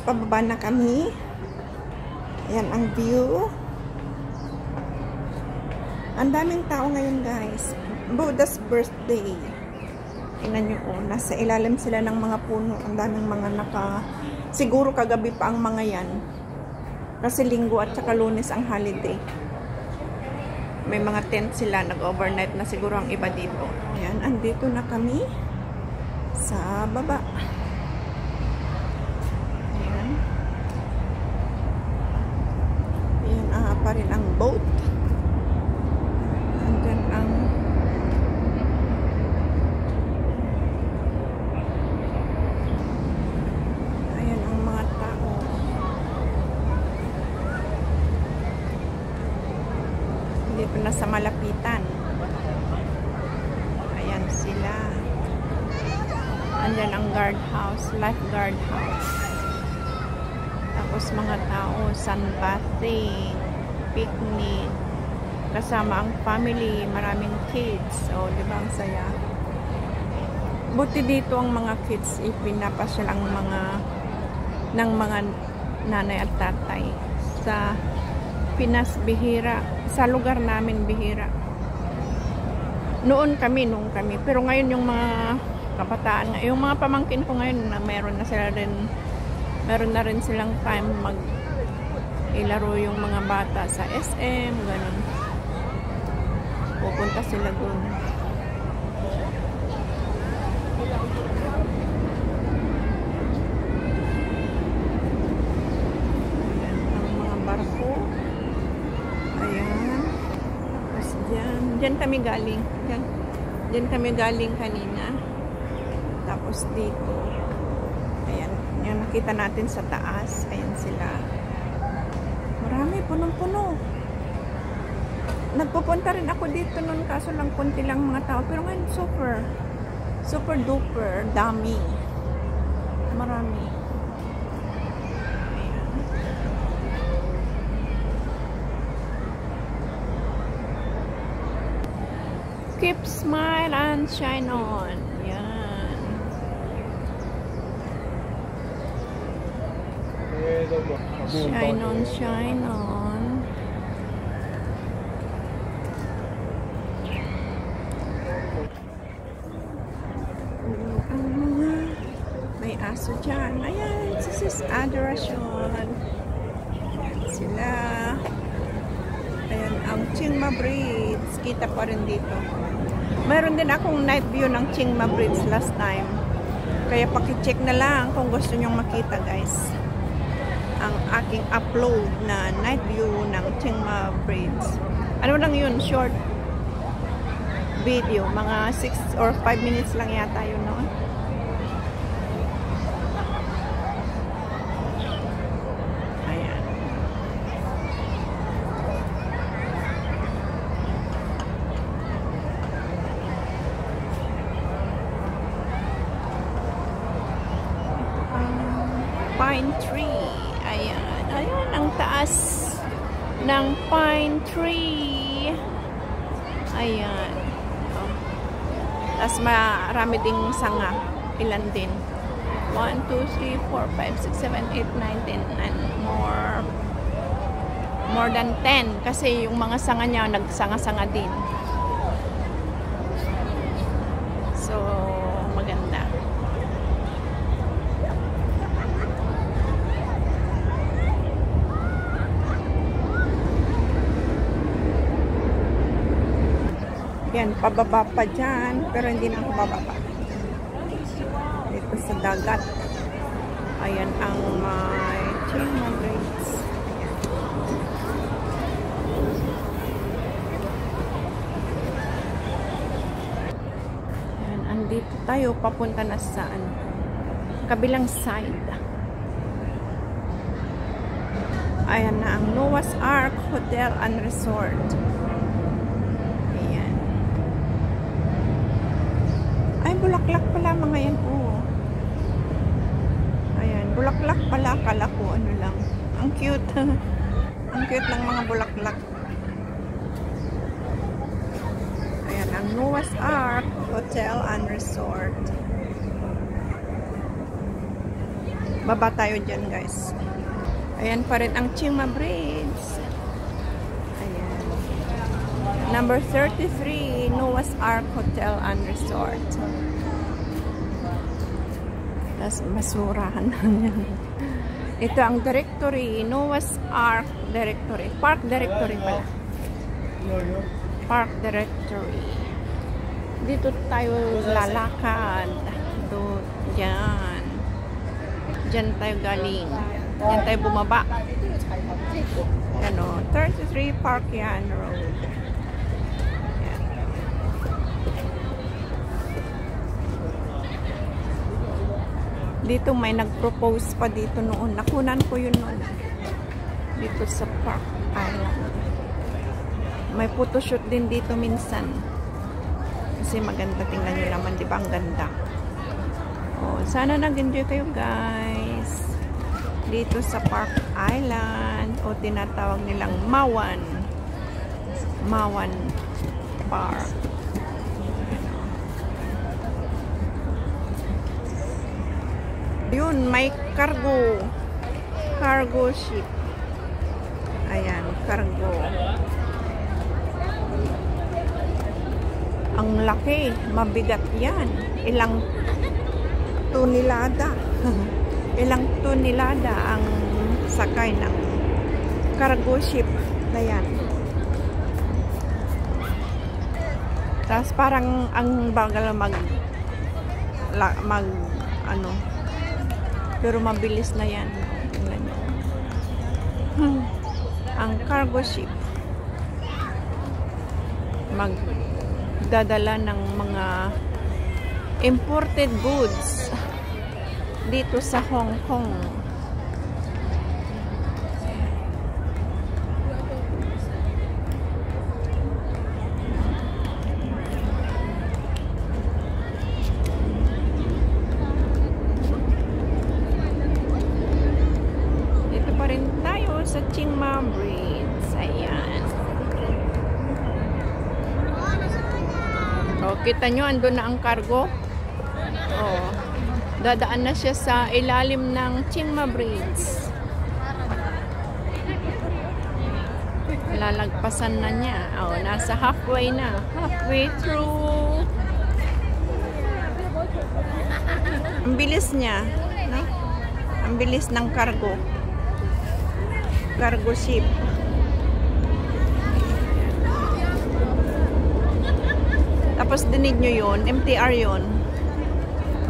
pababa na kami. Ayan ang view. Ang daming tao ngayon, guys. Buddha's birthday. Tingnan nyo, oh, nasa ilalim sila ng mga puno. Ang daming mga siguro kagabi pa ang mga yan. Kasi linggo at saka lunes ang holiday. May mga tent sila, nag-overnight na siguro ang iba dito. Ayan, andito na kami sa baba. Ayan. Ayan, pa rin ang boat. Andyan ang ayan ang mga tao. Dito na sa malapitan. Ayan sila. Andyan ang guardhouse, lifeguard house. Tapos mga tao, sunbathing, picnic, kasama ang family, maraming kids. O, di ba ang saya? Buti dito ang mga kids, ipinapasyal ang ng mga nanay at tatay. Sa Pinas, bihira. Sa lugar namin, bihira. Nung kami. Pero ngayon yung mga kabataan, yung mga pamangkin ko ngayon, meron na rin silang time ilaro yung mga bata sa SM, ganun. Pupunta sila dun. Ayan, ang mga barko. Ayan. Tapos dyan kami galing. Dyan kami galing kanina. Tapos dito. Ayan. Yung nakita natin sa taas. Ayan sila. Marami, punong-puno. Nagpupunta rin ako dito nun, kaso lang konti lang mga tao. Pero ngayon, super duper dami. Marami. Ayan. Keep smile and shine on. Yan. Shine on, shine on. May aso dyan. Ayan, this is Adoration. Ayan sila. Ayan, ang Chingma Bridge. Kita pa rin dito. Mayroon din akong night view ng Chingma Bridge last time. Kaya pakicheck na lang kung gusto nyong makita, guys. Ang aking upload na night view ng Chingma Bridge. Ano lang yun? Short video. Mga 6 or 5 minutes lang yata yun, no? Ayan. Pine tree. Ayan. Ayan ang taas ng pine tree. Ayan. Tapos marami ding sanga. Ilan din? 1, 2, 3, 4, 5, 6, 7, 8, 9, 10 and more than 10 kasi yung mga sanga niya nagsanga-sanga din. So maganda. Yan, pababa pa dyan. Pero hindi na ako bababa. Dito sa dagat. Ayan ang may Chingma Bridge. Ayan, andito tayo. Papunta na saan? Kabilang side. Ayan na ang Noah's Ark Hotel and Resort. Bulaklak pala mga yan. Oh. Ayan, bulaklak pala. Akala ko ano lang. Ang cute. Ang cute ng mga bulaklak. Ayan, ang Noah's Ark Hotel and Resort. Baba tayo dyan, guys. Ayan pa rin ang Chingma Bridge. Ayan. Number 33, Noah's Ark Hotel and Resort. Tapos basurahan lang yan. Ito ang directory, Noah's Ark Directory. Park Directory pala. Park Directory. Dito tayo lalakad. Doon, dyan. Dyan tayo galing. Dyan tayo bumaba. Ano, 33 Park Yan Road. Yan. Dito may nag-propose pa dito noon. Nakunan ko yun noon. Dito sa Park Island. May photoshoot din dito minsan. Kasi maganda. Tingnan nyo naman, di ba? Ang ganda. Oh, sana nag-enjoy kayo, guys. Dito sa Park Island. O tinatawag nilang Mawan. Mawan Park. Yun, may cargo. Cargo ship. Ayan, cargo. Ang laki. Mabigat yan. Ilang tonelada. Ilang tonelada ang sakay ng cargo ship na yan. Tapos parang ang bagal ano, pero mabilis na yan. Tingnan nyo. Ang cargo ship magdadala ng mga imported goods dito sa Hong Kong. Dito pa rin tayo sa Chingma Bridge. Ayan. O, kita nyo, andun na ang cargo. O, dadaan na siya sa ilalim ng Chingma Bridge. Lalagpasan na niya. O, nasa halfway na. Halfway through. Ang bilis niya. No? Ang bilis ng cargo. Cargo ship. Tapos dinig nyo yun. MTR yun.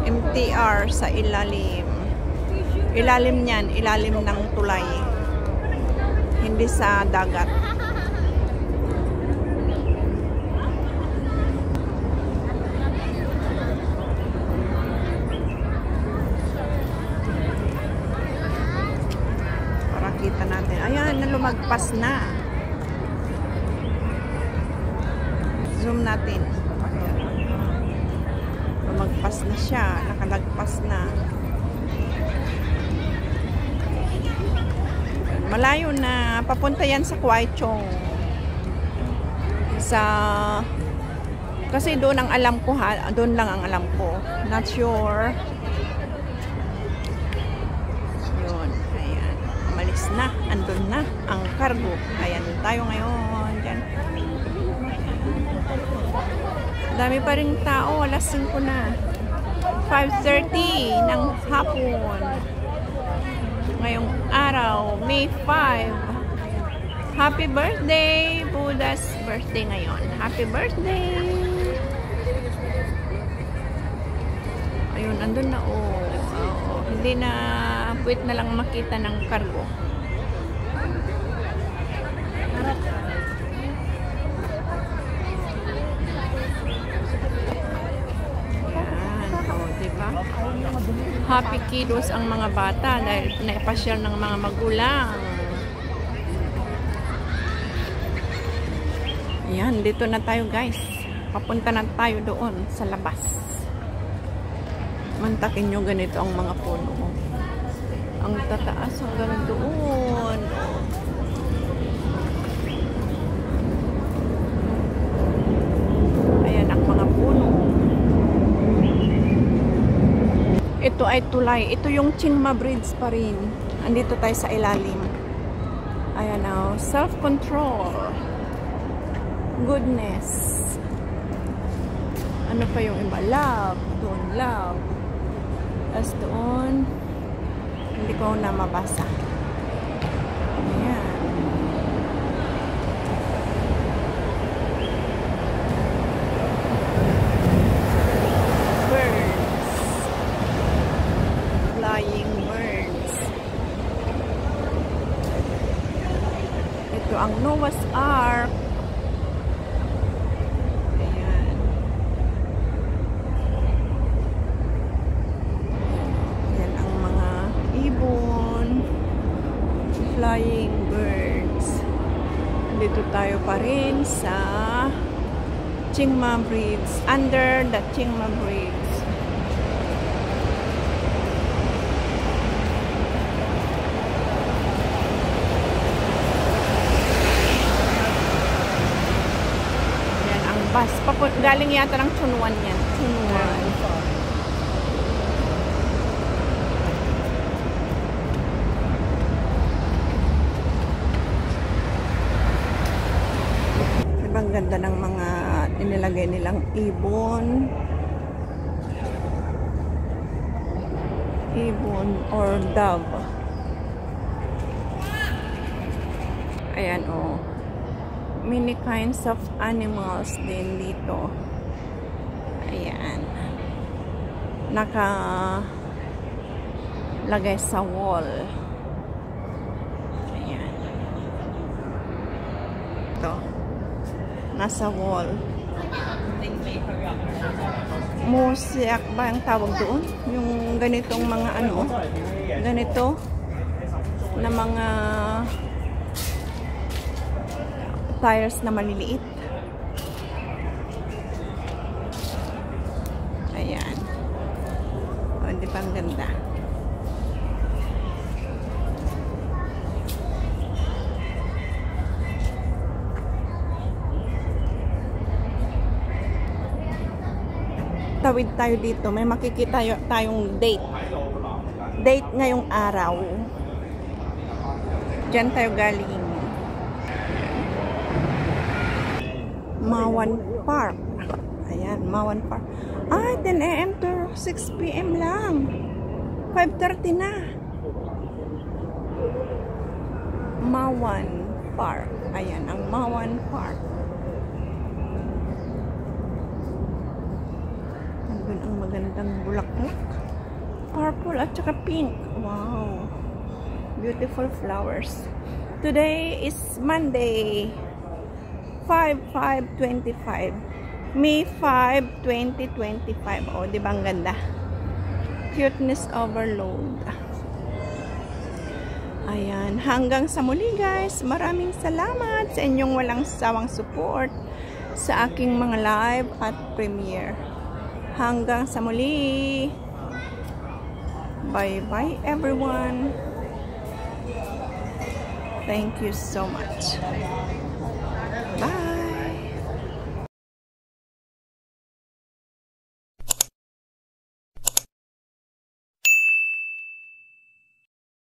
MTR sa ilalim. Ilalim niyan. Ilalim ng tulay. Hindi sa dagat. Para kita natin. Ayan, lumagpas na. Zoom natin. Lumagpas na siya. Nakalagpas na. Malayo na. Papunta yan sa Kwai Chung. Kasi doon ang alam ko ha. Doon lang ang alam ko. Not sure. Yun. Ayan. Umalis na. Andun na ang cargo. Ayan tayo ngayon. Diyan. Dami pa ring tao. Alas 5 na. 5:30 ng hapon. Ngayong araw, May 5. Happy birthday! Buddha's birthday ngayon. Happy birthday! Ayun, andun na oh. Hindi na, wait na lang makita ng cargo. Happy kiddos ang mga bata dahil naipasyal ng mga magulang. Ayan, dito na tayo guys. Papunta na tayo doon sa labas. Mantakin nyo ganito ang mga puno. Ang tataas hanggang doon. Ayan ang mga puno. Ito ay tulay. Ito yung Chingma Bridge pa rin. Andito tayo sa ilalim. Ayan o. Self-control. Goodness. Ano pa yung iba? Love. Doon, love. Tapos doon, hindi ko na mabasa. Ayan. Birds. Flying birds. Ito ang Noah's Ark. Flying birds. Dito tayo pa rin sa Chingma Bridge. Under the Chingma Bridge. Yan ang bus. Galing yata ng Chunwan yan. Chunwan. Ang ganda ng mga inilagay nilang ibon or dove. Ayan o. Many kinds of animals din dito. Ayan. Nakalagay sa wall. Ayan. Ito. Nasa wall. Mosaic ba ang tawag doon? Yung ganitong mga ano, ganito na mga tiles na maliliit. Ayan. O, di ba ang ganda? Tawid tayo dito. May makikita tayong date. Date ngayong araw. Diyan tayo galing. Mawan Park. Ayan, Mawan Park. 10 AM to 6 PM lang. 5:30 na. Mawan Park. Ayan, ang Mawan Park. Ang magandang bulaklak. Purple at saka pink. Wow. Beautiful flowers. Today is Monday. 5/5/25. May 5, 2025. O, di ba ang ganda? Cuteness overload. Ayan. Hanggang sa muli guys. Maraming salamat sa inyong walang sawang support sa aking mga live at premiere. Hanggang sa muli. Bye-bye everyone. Thank you so much. Bye.